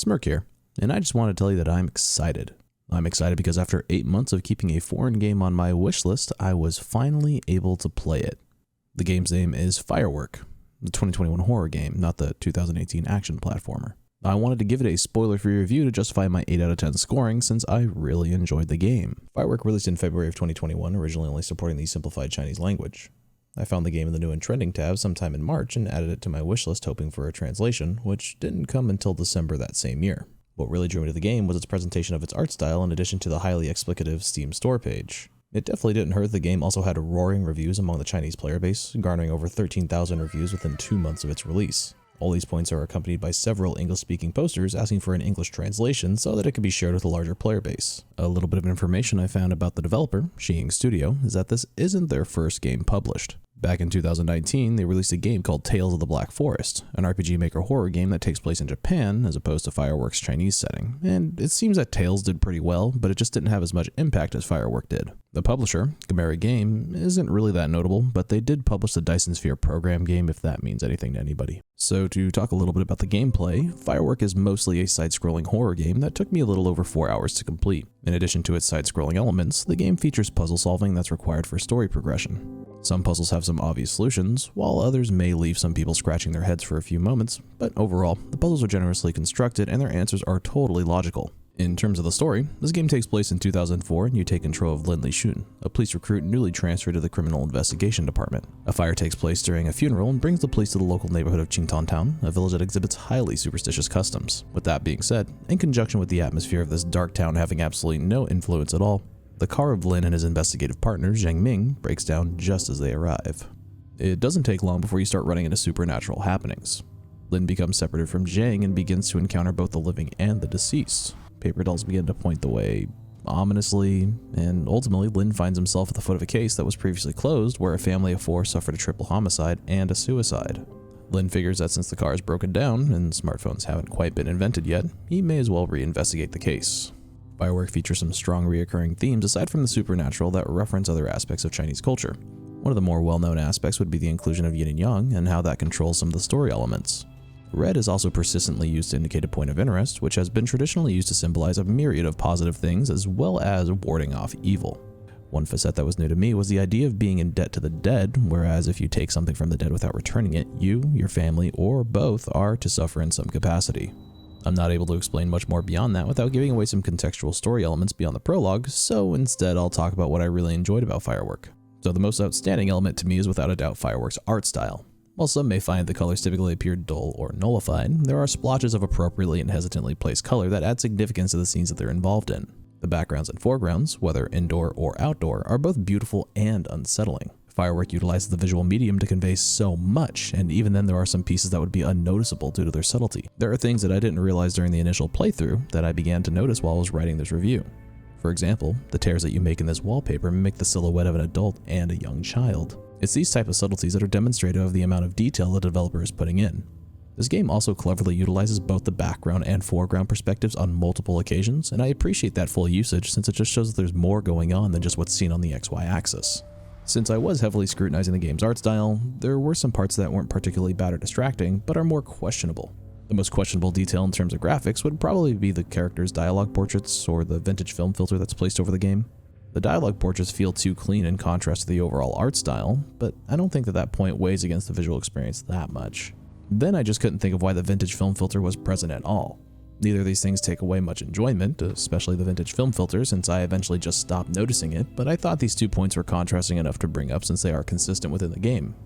Smirk here, and I just want to tell you that I'm excited. I'm excited because after 8 months of keeping a foreign game on my wish list, I was finally able to play it. The game's name is Firework, the 2021 horror game, not the 2018 action platformer. I wanted to give it a spoiler-free review to justify my 8 out of 10 scoring since I really enjoyed the game. Firework released in February of 2021, originally only supporting the simplified Chinese language. I found the game in the new and trending tab sometime in March and added it to my wishlist hoping for a translation, which didn't come until December that same year. What really drew me to the game was its presentation of its art style in addition to the highly explicative Steam store page. It definitely didn't hurt the game also had roaring reviews among the Chinese player base, garnering over 13,000 reviews within 2 months of its release. All these points are accompanied by several English-speaking posters asking for an English translation so that it could be shared with a larger player base. A little bit of information I found about the developer, Xiying Studio, is that this isn't their first game published. Back in 2019, they released a game called Tales of the Black Forest, an RPG Maker horror game that takes place in Japan as opposed to Firework's Chinese setting, and it seems that Tales did pretty well, but it just didn't have as much impact as Firework did. The publisher, Gamera Game, isn't really that notable, but they did publish the Dyson Sphere program game if that means anything to anybody. So to talk a little bit about the gameplay, Firework is mostly a side-scrolling horror game that took me a little over 4 hours to complete. In addition to its side-scrolling elements, the game features puzzle solving that's required for story progression. Some puzzles have some obvious solutions, while others may leave some people scratching their heads for a few moments, but overall, the puzzles are generously constructed and their answers are totally logical. In terms of the story, this game takes place in 2004 and you take control of Lixun, a police recruit newly transferred to the Criminal Investigation Department. A fire takes place during a funeral and brings the police to the local neighborhood of Qingtan Town, a village that exhibits highly superstitious customs. With that being said, in conjunction with the atmosphere of this dark town having absolutely no influence at all, the car of Lin and his investigative partner, Zhang Ming, breaks down just as they arrive. It doesn't take long before you start running into supernatural happenings. Lin becomes separated from Zhang and begins to encounter both the living and the deceased. Paper dolls begin to point the way ominously, and ultimately Lin finds himself at the foot of a case that was previously closed where a family of 4 suffered a triple homicide and a suicide. Lin figures that since the car is broken down and smartphones haven't quite been invented yet, he may as well reinvestigate the case. Firework features some strong reoccurring themes aside from the supernatural that reference other aspects of Chinese culture. One of the more well-known aspects would be the inclusion of yin and yang and how that controls some of the story elements. Red is also persistently used to indicate a point of interest, which has been traditionally used to symbolize a myriad of positive things as well as warding off evil. One facet that was new to me was the idea of being in debt to the dead, whereas if you take something from the dead without returning it, you, your family, or both are to suffer in some capacity. I'm not able to explain much more beyond that without giving away some contextual story elements beyond the prologue, so instead I'll talk about what I really enjoyed about Firework. So the most outstanding element to me is without a doubt Firework's art style. While some may find the colors typically appear dull or nullified, there are splotches of appropriately and hesitantly placed color that add significance to the scenes that they're involved in. The backgrounds and foregrounds, whether indoor or outdoor, are both beautiful and unsettling. Firework utilizes the visual medium to convey so much, and even then there are some pieces that would be unnoticeable due to their subtlety. There are things that I didn't realize during the initial playthrough that I began to notice while I was writing this review. For example, the tears that you make in this wallpaper mimic the silhouette of an adult and a young child. It's these type of subtleties that are demonstrative of the amount of detail the developer is putting in. This game also cleverly utilizes both the background and foreground perspectives on multiple occasions, and I appreciate that full usage since it just shows that there's more going on than just what's seen on the XY axis. Since I was heavily scrutinizing the game's art style, there were some parts that weren't particularly bad or distracting, but are more questionable. The most questionable detail in terms of graphics would probably be the characters' dialogue portraits or the vintage film filter that's placed over the game. The dialogue portraits feel too clean in contrast to the overall art style, but I don't think that point weighs against the visual experience that much. Then I just couldn't think of why the vintage film filter was present at all. Neither of these things take away much enjoyment, especially the vintage film filter since I eventually just stopped noticing it, but I thought these 2 points were contrasting enough to bring up since they are consistent within the game.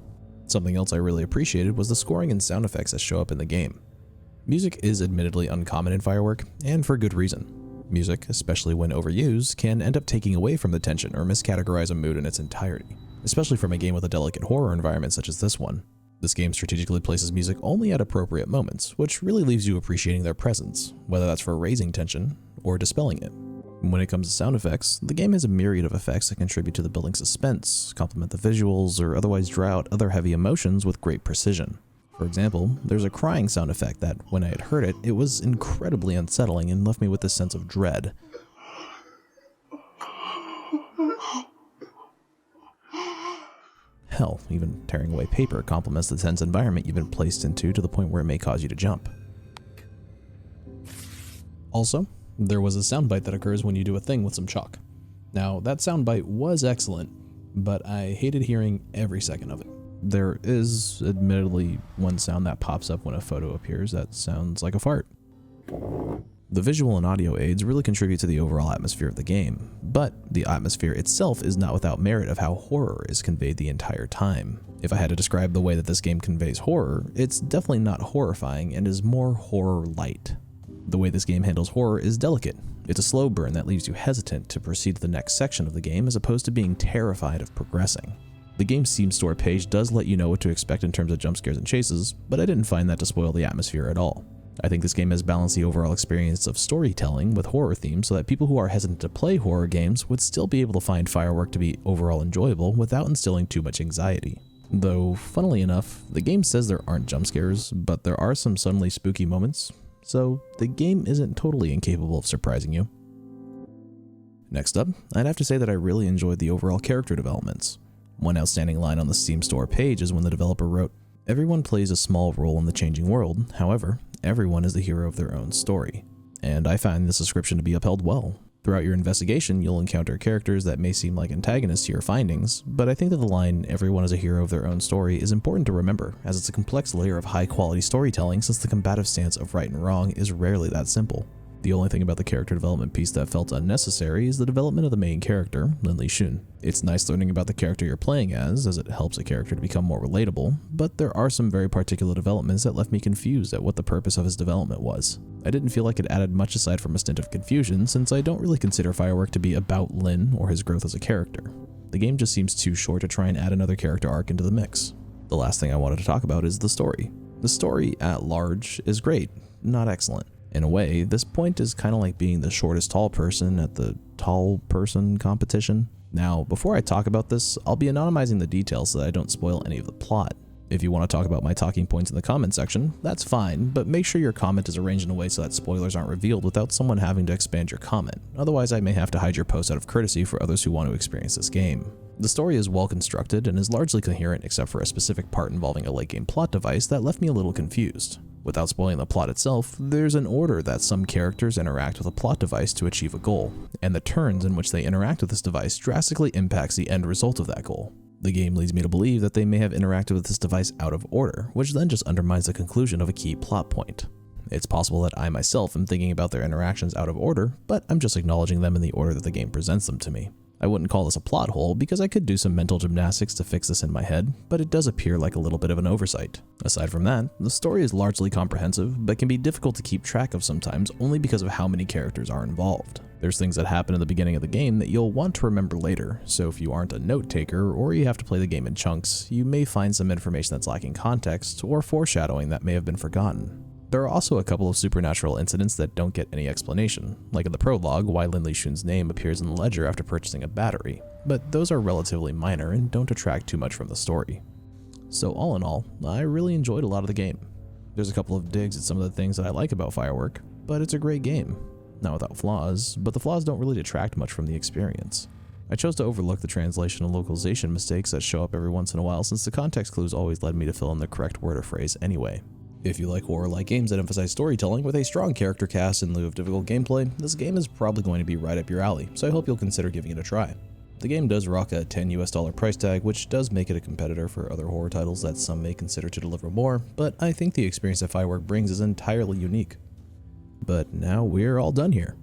Something else I really appreciated was the scoring and sound effects that show up in the game. Music is admittedly uncommon in Firework, and for good reason. Music, especially when overused, can end up taking away from the tension or miscategorize a mood in its entirety, especially from a game with a delicate horror environment such as this one. This game strategically places music only at appropriate moments, which really leaves you appreciating their presence, whether that's for raising tension or dispelling it. When it comes to sound effects, the game has a myriad of effects that contribute to the building suspense, complement the visuals, or otherwise draw out other heavy emotions with great precision. For example, there's a crying sound effect that, when I had heard it, it was incredibly unsettling and left me with this sense of dread. Hell, even tearing away paper complements the tense environment you've been placed into to the point where it may cause you to jump. Also, there was a soundbite that occurs when you do a thing with some chalk. Now, that soundbite was excellent, but I hated hearing every second of it. There is, admittedly, one sound that pops up when a photo appears that sounds like a fart. The visual and audio aids really contribute to the overall atmosphere of the game, but the atmosphere itself is not without merit of how horror is conveyed the entire time. If I had to describe the way that this game conveys horror, it's definitely not horrifying and is more horror light. The way this game handles horror is delicate. It's a slow burn that leaves you hesitant to proceed to the next section of the game as opposed to being terrified of progressing. The game's Steam store page does let you know what to expect in terms of jump scares and chases, but I didn't find that to spoil the atmosphere at all. I think this game has balanced the overall experience of storytelling with horror themes so that people who are hesitant to play horror games would still be able to find Firework to be overall enjoyable without instilling too much anxiety. Though, funnily enough, the game says there aren't jump scares, but there are some suddenly spooky moments, so the game isn't totally incapable of surprising you. Next up, I'd have to say that I really enjoyed the overall character developments. One outstanding line on the Steam store page is when the developer wrote, "Everyone plays a small role in the changing world, however, everyone is the hero of their own story." And I find this description to be upheld well. Throughout your investigation, you'll encounter characters that may seem like antagonists to your findings, but I think that the line, "everyone is a hero of their own story," is important to remember, as it's a complex layer of high-quality storytelling since the combative stance of right and wrong is rarely that simple. The only thing about the character development piece that felt unnecessary is the development of the main character, Lixun. It's nice learning about the character you're playing as it helps a character to become more relatable, but there are some very particular developments that left me confused at what the purpose of his development was. I didn't feel like it added much aside from a stint of confusion, since I don't really consider Firework to be about Lin or his growth as a character. The game just seems too short to try and add another character arc into the mix. The last thing I wanted to talk about is the story. The story at large is great, not excellent. In a way, this point is kind of like being the shortest tall person at the tall person competition. Now, before I talk about this, I'll be anonymizing the details so that I don't spoil any of the plot. If you want to talk about my talking points in the comment section, that's fine, but make sure your comment is arranged in a way so that spoilers aren't revealed without someone having to expand your comment. Otherwise, I may have to hide your post out of courtesy for others who want to experience this game. The story is well constructed and is largely coherent except for a specific part involving a late game plot device that left me a little confused. Without spoiling the plot itself, there's an order that some characters interact with a plot device to achieve a goal, and the turns in which they interact with this device drastically impacts the end result of that goal. The game leads me to believe that they may have interacted with this device out of order, which then just undermines the conclusion of a key plot point. It's possible that I myself am thinking about their interactions out of order, but I'm just acknowledging them in the order that the game presents them to me. I wouldn't call this a plot hole because I could do some mental gymnastics to fix this in my head, but it does appear like a little bit of an oversight. Aside from that, the story is largely comprehensive, but can be difficult to keep track of sometimes only because of how many characters are involved. There's things that happen in the beginning of the game that you'll want to remember later, so if you aren't a note taker or you have to play the game in chunks, you may find some information that's lacking context or foreshadowing that may have been forgotten. There are also a couple of supernatural incidents that don't get any explanation, like in the prologue why Lin Lixun's name appears in the ledger after purchasing a battery, but those are relatively minor and don't detract too much from the story. So all in all, I really enjoyed a lot of the game. There's a couple of digs at some of the things that I like about Firework, but it's a great game. Not without flaws, but the flaws don't really detract much from the experience. I chose to overlook the translation and localization mistakes that show up every once in a while since the context clues always led me to fill in the correct word or phrase anyway. If you like horror-like games that emphasize storytelling with a strong character cast in lieu of difficult gameplay, this game is probably going to be right up your alley, so I hope you'll consider giving it a try. The game does rock a $10 price tag, which does make it a competitor for other horror titles that some may consider to deliver more, but I think the experience that Firework brings is entirely unique. But now we're all done here.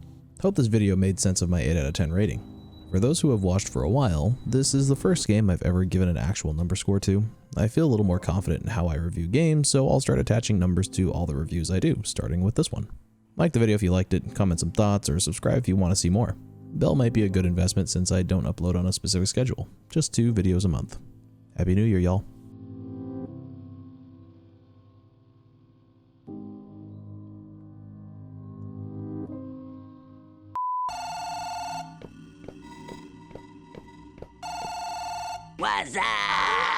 Hope this video made sense of my 8 out of 10 rating. For those who have watched for a while, this is the first game I've ever given an actual number score to. I feel a little more confident in how I review games, so I'll start attaching numbers to all the reviews I do, starting with this one. Like the video if you liked it, comment some thoughts, or subscribe if you want to see more. Bell might be a good investment since I don't upload on a specific schedule, just 2 videos a month. Happy New Year, y'all. What's up?